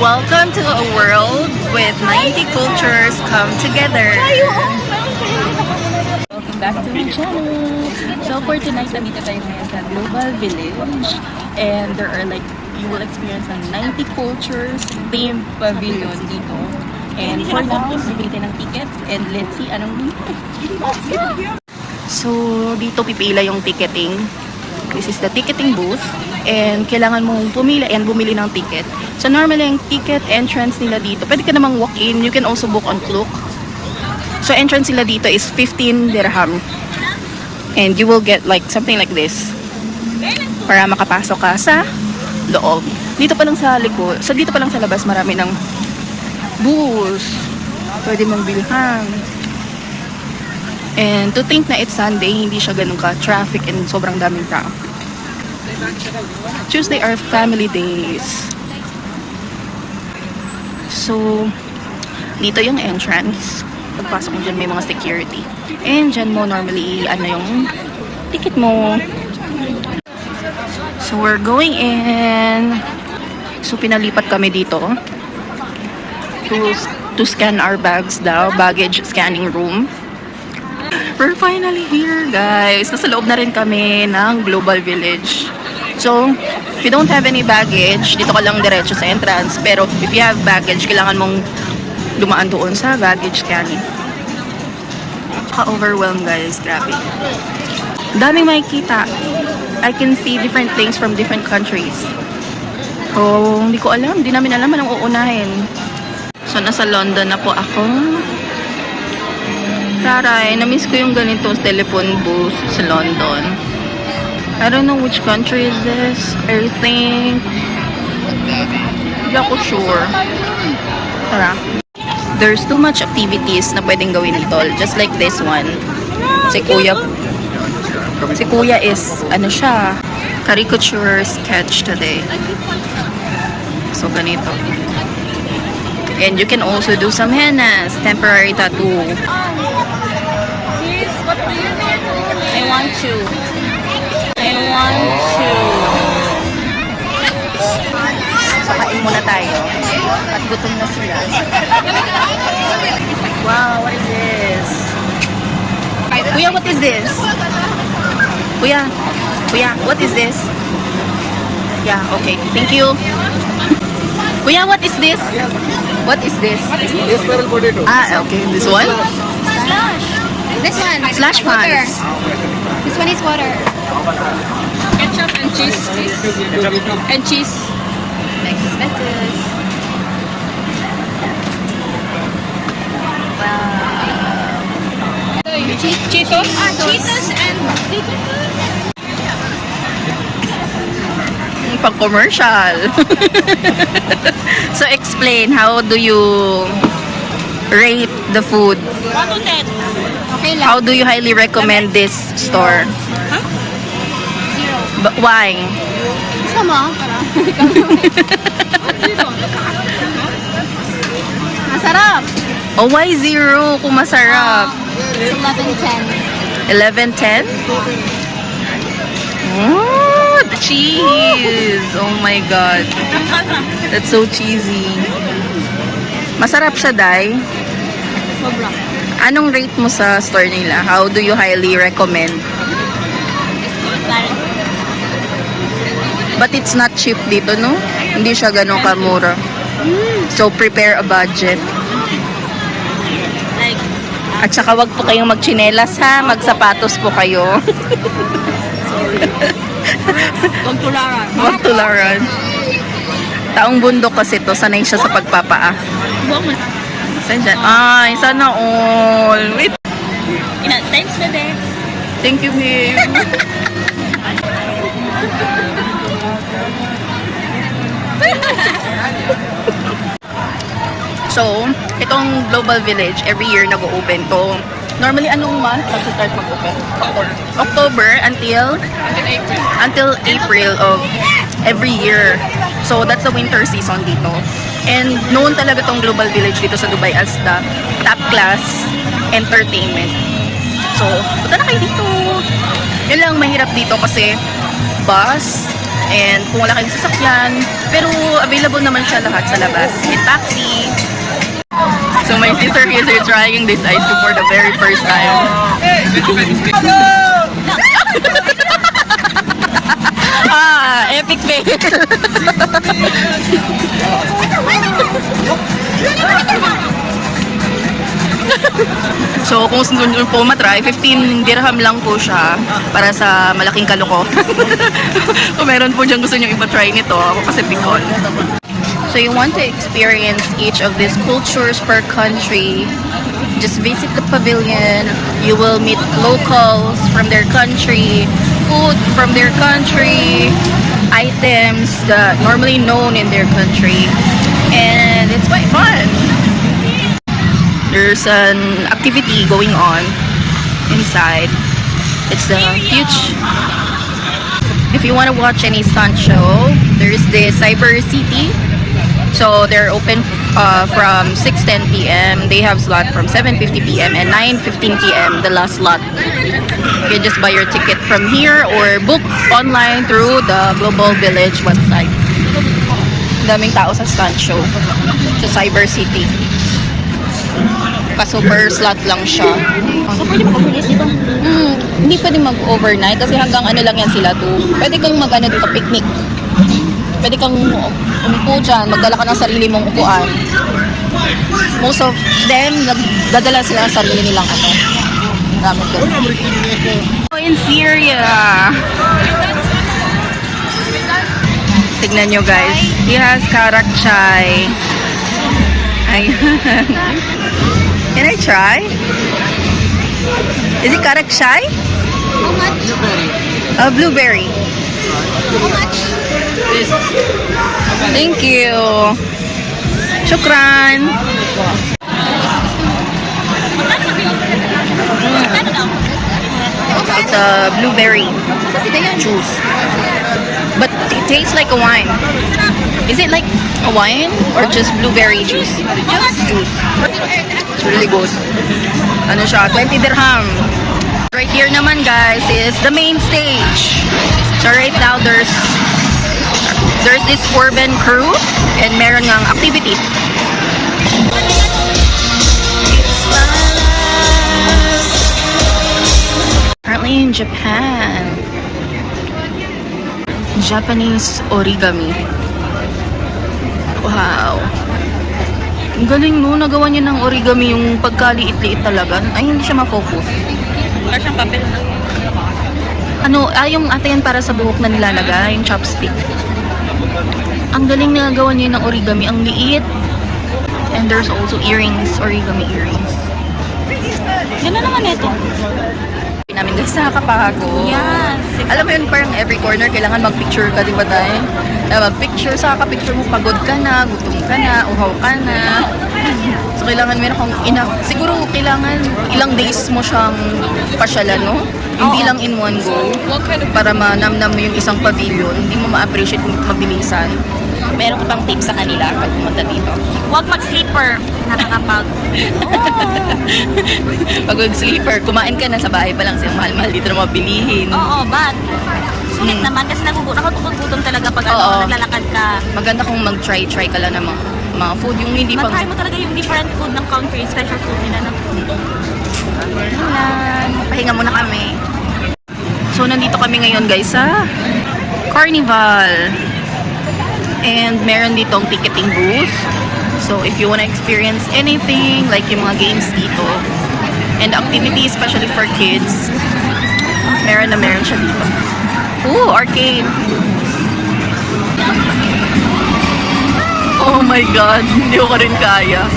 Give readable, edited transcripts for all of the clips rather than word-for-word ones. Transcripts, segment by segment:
Welcome to a world with 90 cultures come together. Welcome back to my channel. So for tonight, nandito tayo ngayon sa Global Village. And there are like, you will experience ng 90 cultures themed pavilion dito. And for now, bibili tayo ng tickets and let's see anong bibili. So, dito pipila yung ticketing. This is the ticketing booth. And kailangan mong pumili and bumili ng ticket. So, normally yung ticket entrance nila dito, pwede ka namang walk in. You can also book on Klook. So, entrance nila dito is 15 dirham. And you will get like something like this. Para makapasok ka sa loob. Dito pa lang sa likod. So, dito pa lang sa labas, marami ng booths. Pwede mong bilhan. And to think na it's Sunday, hindi siya ganun ka-traffic and sobrang daming tao. Tuesday are family days. So, dito yung entrance. Pagpasok mo dyan, may mga security. And dyan mo normally, yung ticket mo. So, we're going in. So, pinalipat kami dito to scan our bags daw. Baggage scanning room. We're finally here, guys. Nasa loob na rin kami ng Global Village. So, if you don't have any baggage, dito ka lang diretso sa entrance. Pero, if you have baggage, kailangan mong dumaan doon sa baggage scanning. Ka-overwhelmed, guys. Grabe. Daming makikita. I can see different things from different countries. So, hindi ko alam. Hindi namin alam anong uunahin. So, nasa London na po ako. Taray, na-miss ko yung ganito telephone booth sa London. I don't know which country is this. I think... Hindi ako sure. Tara. There's too much activities na pwedeng gawin dito. Just like this one. Si Kuya is, siya, caricature sketch today. So, ganito. And you can also do some hennas, temporary tattoo. Sis, what do you think? I want to. Sakain muna tayo. At gutom na sila. Wow, what is this? Kuya, what is this? Kuya, what is this? Yeah, okay. Thank you. Kuya, what is this? What is this? Spiral potato. Okay. This one? This one. Slash water. fries. This one is water. Ketchup and cheese, please. And cheese. Next is lettuce. Cheetos? Cheetos and Pang-commercial. So, explain, how do you rate the food? 1 to 10. okay lang. How do you highly recommend this store? But why? Gusto mo? Masarap. Oh, why 0 kung masarap? It's 11-10. 11-10? Oh, the cheese! Oh my God. That's so cheesy. Masarap siya, Day. Sobra. Anong rate mo sa store nila? How do you highly recommend? But it's not cheap dito, no? Hindi siya ganun kamura. So, prepare a budget. At saka wag po kayong magchinelas, ha? Magsapatos po kayo. Huwag tularan. Wag tularan. Taong bundok kasi to, sanay siya sa pagpapaa. Saan dyan? Ay, sana all. Wait. Thanks, Bebe. Thank you, babe. So, itong Global Village, every year nag-open to. Normally, anong month nag-start mag-open? October until April of every year. So, that's the winter season dito. And known talaga tong Global Village dito sa Dubai as the top class entertainment. So, punta na kayo dito. Yun lang mahirap dito kasi bus And kung wala kayong sasakyan, pero available naman siya lahat sa labas. May taxi. So my sister is here trying this ice cream for the very first time. Epic fail. So kung gusto nyo po matry, 15 dirham lang po siya para sa malaking kaloko. Kung meron po dyan gusto nyo ipa-try nito, ako kasi Bicol. So you want to experience each of these cultures per country, just visit the pavilion. You will meet locals from their country, food from their country, items that normally known in their country, and it's quite fun. There's an activity going on inside. It's a huge. If you want to watch any stunt show, there's the Cyber City. So they're open from 6:10 p.m. They have slot from 7:50 p.m. and 9:15 p.m. the last slot. You can just buy your ticket from here or book online through the Global Village website. Daming tao sa stunt show sa Cyber City. Kaso per slot lang siya. So, pwede mag-overnight dito? Hindi pwede mag-overnight kasi hanggang ano lang yan sila to. Pwede kang mag-ano dito, picnic. Pwede kang umupo dyan, magdala ka ng sarili mong upuan. Most of them, nagdadala sila ng sarili nilang ano. Gamit doon. In Syria. Tignan nyo guys. He has karak chai. Ayan. Can I try? Is it karak chai? How much? Blueberry. How much? Thank you. Shukran. It's a blueberry juice. But it tastes like a wine. Is it like a wine or just blueberry juice? Juice. It's really good. Ano siya? 20 dirham. Right here naman guys is the main stage. So right now there's this urban crew and meron ngang activities. Currently in Japan. Japanese origami. Wow. Ang galing no, nagawa niya ng origami yung pagkaliit-liit talaga. Ay, hindi siya ma-focus. Wala siyang papel. Ano, yung ata yan para sa buhok na nilalagay, yung chopstick. Ang galing na gawa niya ng origami, ang liit. And there's also earrings, origami earrings. Gano'n naman ito. Namin guys, nakakapagod. Yes. Alam mo yun, parang every corner kailangan mag-picture ka, di ba tayo? Mag-picture, sa ka-picture mo, pagod ka na, gutom ka na, uhaw ka na. So, kailangan meron kang siguro kailangan ilang days mo siyang pasyalan, no? Hindi lang in one go. Para manamnam mo yung isang pavilion. Hindi mo ma-appreciate kung mabilisan. Meron ka pang tips sa kanila pag pumunta dito. Huwag mag-sleeper. Nakakapag. Pagod sleeper, kumain ka na sa bahay pa lang siya. Mahal-mahal dito na mabilihin. Oo, but sulit naman kasi nakutugod-gutom talaga pag Oo. naglalakad ka. Maganda kung mag-try ka lang ng mga food. Yung hindi pang... Matry mo talaga yung different food ng country, special food nila. No? Pahinga muna kami. So, nandito kami ngayon guys sa Carnival. And meron ditong ticketing booth. So, if you wanna experience anything, like yung mga games dito, and activities, especially for kids, meron siya dito. Ooh, arcade. Oh my God, hindi ko rin kaya.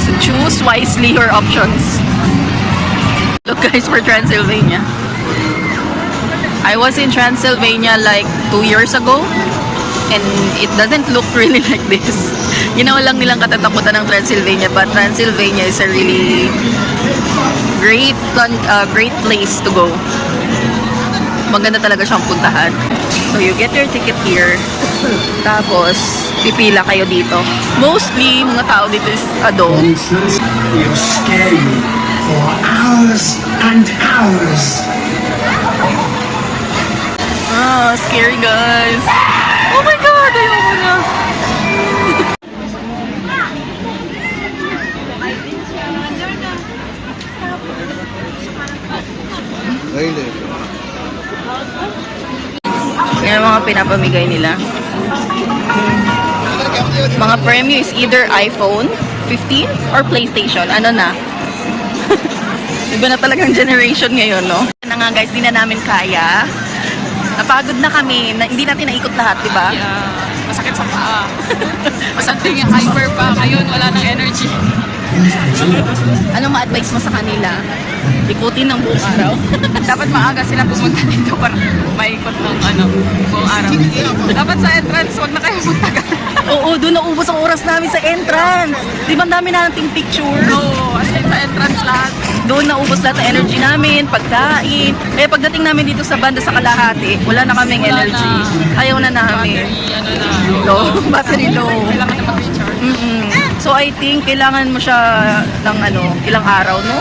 So, choose wisely your options. Look guys, for Transylvania. I was in Transylvania like 2 years ago. And it doesn't look really like this. Ginawa lang nilang katatakutan ng Transylvania, but Transylvania is a really great place to go. Maganda talaga siyang puntahan. So you get your ticket here, tapos pipila kayo dito. Mostly, mga tao dito is adults. It'll scare you for hours and hours. Scary guys. Oh my God, ayoko na. Really? Yan ang mga pinapamigay nila. Mga premyo is either iPhone 15 or PlayStation. Ano na? Iba na talagang generation ngayon, no? Na nga guys, di na namin kaya. Napagod na kami. Hindi natin naikot lahat, di ba? Yeah. Masakit sa paa. Masakit yung hyper pa. Ngayon, wala nang energy. Anong ma-advise mo sa kanila? Ikutin ng buong araw? Dapat maaga sila pumunta dito para maikot ng buong araw. Dapat sa entrance, wag na kayo magtagal. Oo, doon naubos ang oras namin sa entrance. Di ba ang dami nating picture? Oo, as in sa entrance lahat. Doon naubos lahat ng energy namin, pagkain. Kaya pagdating namin dito sa banda sa kalahati, wala na kaming Wala energy. na. Ayaw na namin. Battery, Low. Battery low. Kailangan na mag-recharge. So I think kailangan mo siya ng ilang araw, no?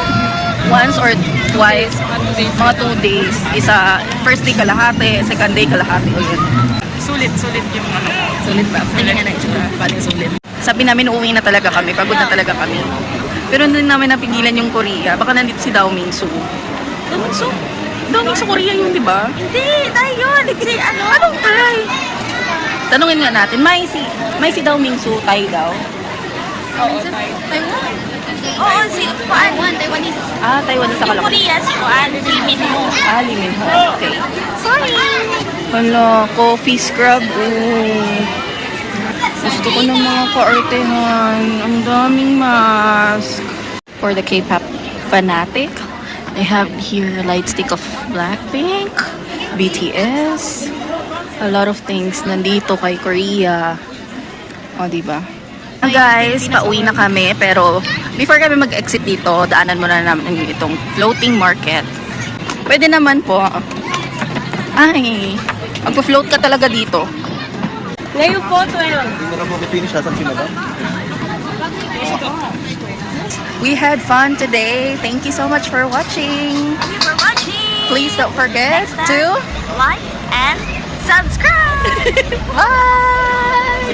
Once or twice, mga 2 days. Isa, first day kalahati, second day kalahati ulit. Sulit yung Sulit ba? Hindi nga na itsura. Paling sulit. Sabi namin uuwi na talaga kami. Pagod na talaga kami. Pero hindi namin napigilan yung Korea. Baka nandito si Dao Mingsu. Dao Mingsu? Dao Mingsu Korea yun, di ba? Hindi, tayo yun. Si ano? Anong Thai? Tanungin nga natin. May si Dao Mingsu, Thai daw. Oo, tayo. Taiwan. Oo, si Kuan. Taiwanese. Ah, Taiwan sa Yung kalaki. Korea, si Kuan. Jimin mo. Ah, Limin. Okay. Sorry. Hala, coffee scrub. Oh. Gusto ko ng mga kaartehan. Ang daming mask. For the K-pop fanatic, I have here light stick of Blackpink, BTS, a lot of things nandito kay Korea. O, diba? Guys, pauwi na kami. Pero before kami mag-exit dito, daanan muna namin itong floating market. Pwede naman po. Ay, magpa-float ka talaga dito. Ngayon po, 12. Hindi mo na mag-finish sa Madam? We had fun today. Thank you so much for watching. Thank you for watching. Please don't forget to Like and subscribe. bye.